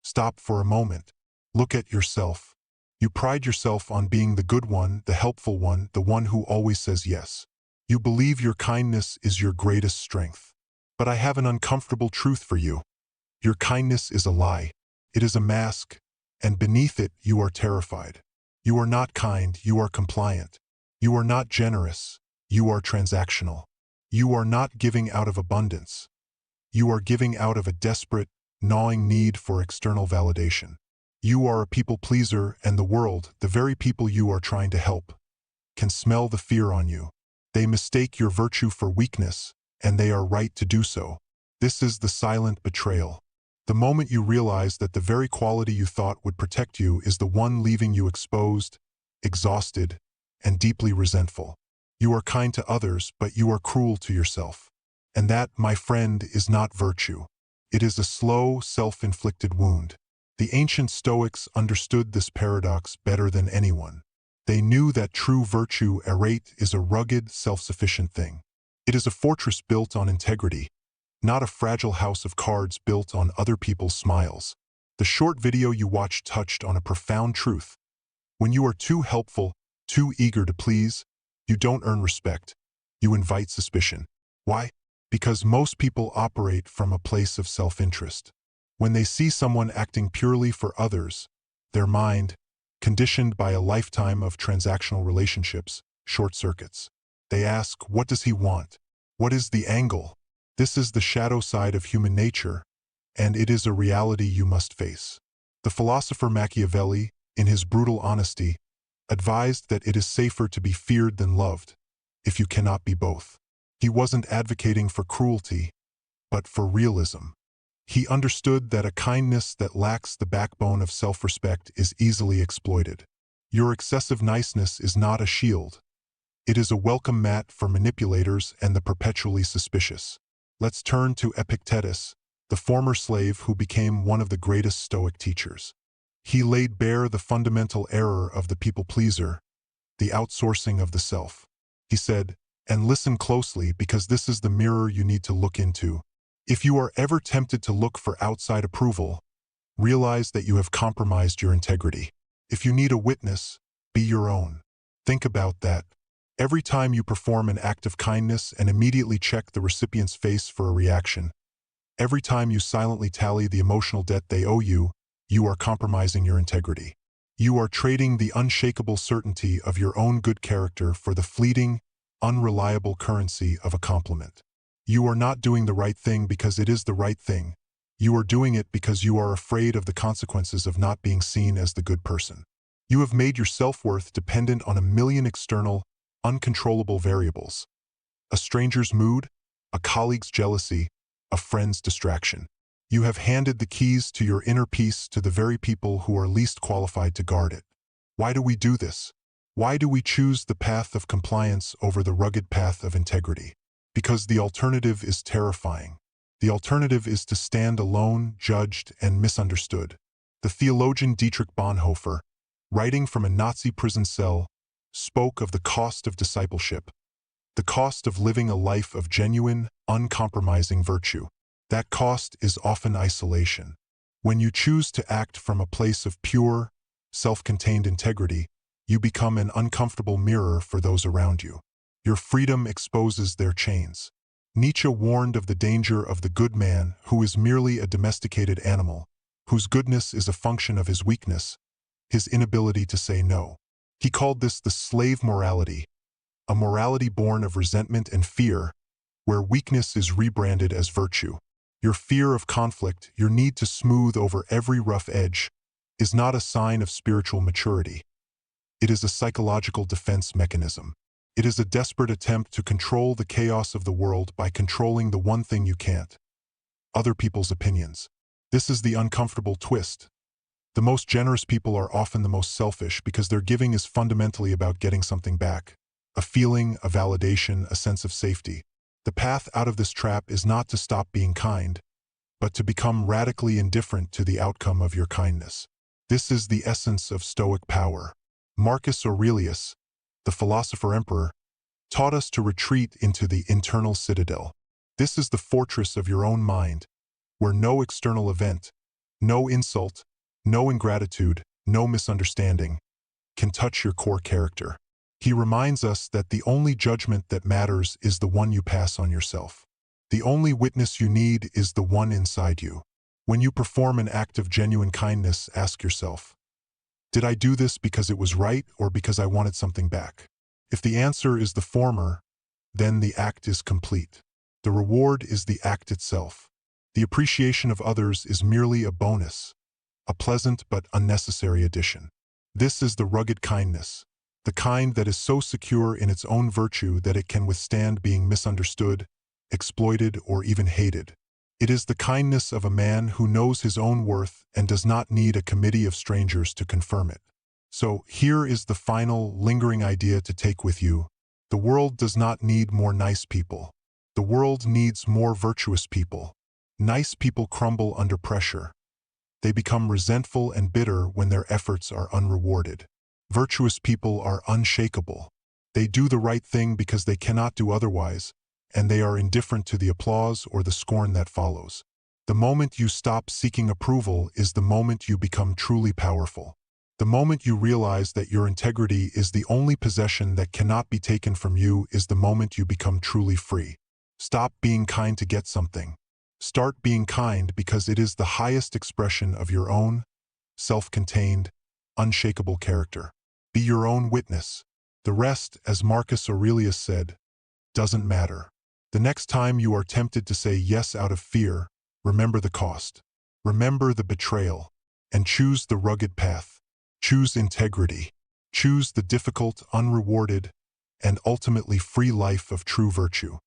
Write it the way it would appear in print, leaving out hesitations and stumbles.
Stop for a moment. Look at yourself. You pride yourself on being the good one, the helpful one, the one who always says yes. You believe your kindness is your greatest strength. But I have an uncomfortable truth for you. Your kindness is a lie. It is a mask, and beneath it you are terrified. You are not kind, you are compliant. You are not generous, you are transactional. You are not giving out of abundance. You are giving out of a desperate, gnawing need for external validation. You are a people pleaser, and the world, the very people you are trying to help, can smell the fear on you. They mistake your virtue for weakness, and they are right to do so. This is the silent betrayal. The moment you realize that the very quality you thought would protect you is the one leaving you exposed, exhausted, and deeply resentful. You are kind to others, but you are cruel to yourself. And that, my friend, is not virtue. It is a slow, self-inflicted wound. The ancient Stoics understood this paradox better than anyone. They knew that true virtue, arete, is a rugged, self-sufficient thing. It is a fortress built on integrity, not a fragile house of cards built on other people's smiles. The short video you watched touched on a profound truth. When you are too helpful, too eager to please, you don't earn respect. You invite suspicion. Why? Because most people operate from a place of self-interest. When they see someone acting purely for others, their mind, conditioned by a lifetime of transactional relationships, short-circuits. They ask, what does he want? What is the angle? This is the shadow side of human nature, and it is a reality you must face. The philosopher Machiavelli, in his brutal honesty, advised that it is safer to be feared than loved, if you cannot be both. He wasn't advocating for cruelty, but for realism. He understood that a kindness that lacks the backbone of self-respect is easily exploited. Your excessive niceness is not a shield. It is a welcome mat for manipulators and the perpetually suspicious. Let's turn to Epictetus, the former slave who became one of the greatest Stoic teachers. He laid bare the fundamental error of the people-pleaser, the outsourcing of the self. He said, and listen closely because this is the mirror you need to look into. If you are ever tempted to look for outside approval, realize that you have compromised your integrity. If you need a witness, be your own. Think about that. Every time you perform an act of kindness and immediately check the recipient's face for a reaction, every time you silently tally the emotional debt they owe you, you are compromising your integrity. You are trading the unshakable certainty of your own good character for the fleeting, unreliable currency of a compliment. You are not doing the right thing because it is the right thing. You are doing it because you are afraid of the consequences of not being seen as the good person. You have made your self-worth dependent on a million external, uncontrollable variables. A stranger's mood, a colleague's jealousy, a friend's distraction. You have handed the keys to your inner peace to the very people who are least qualified to guard it. Why do we do this? Why do we choose the path of compliance over the rugged path of integrity? Because the alternative is terrifying. The alternative is to stand alone, judged, and misunderstood. The theologian Dietrich Bonhoeffer, writing from a Nazi prison cell, spoke of the cost of discipleship, the cost of living a life of genuine, uncompromising virtue. That cost is often isolation. When you choose to act from a place of pure, self-contained integrity, you become an uncomfortable mirror for those around you. Your freedom exposes their chains. Nietzsche warned of the danger of the good man who is merely a domesticated animal, whose goodness is a function of his weakness, his inability to say no. He called this the slave morality, a morality born of resentment and fear, where weakness is rebranded as virtue. Your fear of conflict, your need to smooth over every rough edge, is not a sign of spiritual maturity. It is a psychological defense mechanism. It is a desperate attempt to control the chaos of the world by controlling the one thing you can't: other people's opinions. This is the uncomfortable twist. The most generous people are often the most selfish because their giving is fundamentally about getting something back. A feeling, a validation, a sense of safety. The path out of this trap is not to stop being kind, but to become radically indifferent to the outcome of your kindness. This is the essence of Stoic power. Marcus Aurelius, the philosopher-emperor, taught us to retreat into the internal citadel. This is the fortress of your own mind, where no external event, No insult, no ingratitude, no misunderstanding can touch your core character. He reminds us that the only judgment that matters is the one you pass on yourself. The only witness you need is the one inside you. When you perform an act of genuine kindness, ask yourself, did I do this because it was right or because I wanted something back? If the answer is the former, then the act is complete. The reward is the act itself. The appreciation of others is merely a bonus, a pleasant but unnecessary addition. This is the rugged kindness, the kind that is so secure in its own virtue that it can withstand being misunderstood, exploited, or even hated. It is the kindness of a man who knows his own worth and does not need a committee of strangers to confirm it. So here is the final, lingering idea to take with you. The world does not need more nice people. The world needs more virtuous people. Nice people crumble under pressure. They become resentful and bitter when their efforts are unrewarded. Virtuous people are unshakable. They do the right thing because they cannot do otherwise, and they are indifferent to the applause or the scorn that follows. The moment you stop seeking approval is the moment you become truly powerful. The moment you realize that your integrity is the only possession that cannot be taken from you is the moment you become truly free. Stop being kind to get something. Start being kind because it is the highest expression of your own, self-contained, unshakable character. Be your own witness. The rest, as Marcus Aurelius said, doesn't matter. The next time you are tempted to say yes out of fear, remember the cost. Remember the betrayal, and choose the rugged path. Choose integrity. Choose the difficult, unrewarded, and ultimately free life of true virtue.